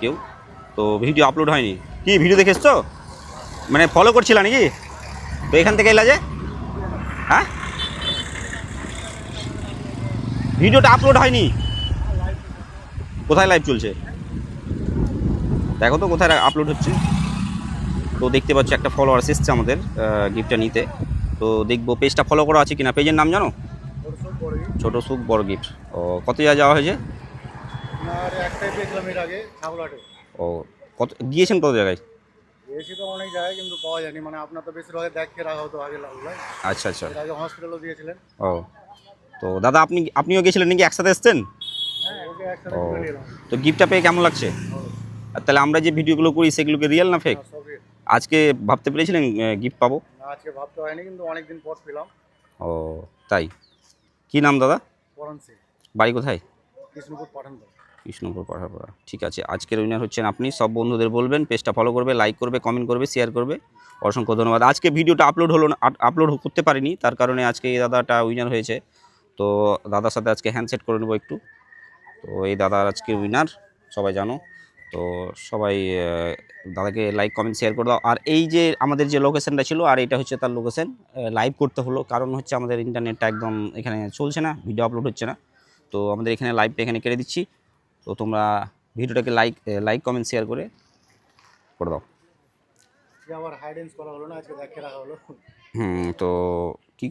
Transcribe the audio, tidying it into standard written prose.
কেউ তো video upload হয়নি। কি ভিডিও দেখে এসছো? মানে ফলো করছিলা নাকি? তো এখান থেকে এলা যে হ্যাঁ ভিডিওটা আপলোড হয়নি। কোথায় লাইভ চলছে দেখো তো, কোথায় আপলোড হচ্ছে। তো দেখতে পাচ্ছি একটা ফলোয়ার্স এসছে আমাদের গিফটটা নিতে। তো দেখবো পেজটা ফলো করা আছে কিনা। পেজের নাম জানো? ছোট সুখ বড় গিফট। ও কত জায়গায় যাওয়া হয়েছে? আপনার একটাই পেয়েছিলাম এর আগে ছাগলাটে। ও কত গিয়েছেন কত জায়গায়? দিয়েছি তো অনেক জায়গায় কিন্তু পাওয়া যায়নি, মানে আপনার তো বেশিরভাগ দেখিয়ে রাখা হতো আগে লাগুলাই। আচ্ছা আচ্ছা। এর আগে হসপিটালও দিয়েছিলেন। ও তো দাদা আপনিও গেছিলেন নাকি? একসাথে এসছেন? হ্যাঁ, ওকে একসাথে ও তুলে নিলাম। তো গিফটটা পেয়ে কেমন লাগছে? ভালো। আর তাহলে আমরা যে ভিডিওগুলো করি সেগুলোকে রিয়েল না ফেক? না, সবই। আজকে ভাবতে পেরেছিলেন গিফট পাবো? না, আজকে ভাবতে হয়নি কিন্তু অনেকদিন পর পেলাম। ও তাই। কি নাম দাদা? পরান সিং, বাড়ি কোথায়? কৃষ্ণপুর পাঠান। কৃষ্ণপুর পাঠাপাড়া। ঠিক আছে, আজকের উইনার হচ্ছেন আপনি। সব বন্ধুদের বলবেন পেজটা ফলো করবে, লাইক করবে, কমেন্ট করবে, শেয়ার করবে। অসংখ্য ধন্যবাদ। আজকে ভিডিওটা আপলোড হলো না, আপলোড করতে পারিনি, তার কারণে আজকে এই দাদাটা উইনার হয়েছে। তো দাদার সাথে আজকে হ্যান্ডশেক করে নেবো একটু। তো এই দাদার আজকে উইনার, সবাই জানো। তো সবাই দাদাকে লাইক কমেন্ট শেয়ার করে দাও। আর এই যে আমাদের যে লোকেশনটা ছিল, আর এটা হচ্ছে তার লোকেশন। লাইভ করতে হলো কারণ হচ্ছে আমাদের ইন্টারনেটটা একদম এখানে চলছে না, ভিডিও আপলোড হচ্ছে না। তো আমাদের এখানে লাইভটা এখানে কেটে দিচ্ছি। তো তোমরা ভিডিওটাকে লাইক কমেন্ট শেয়ার করে দাও। আবার হাইডেন্স করা হলো না, আজকে দেখিয়ে রাখা হলো। তো কি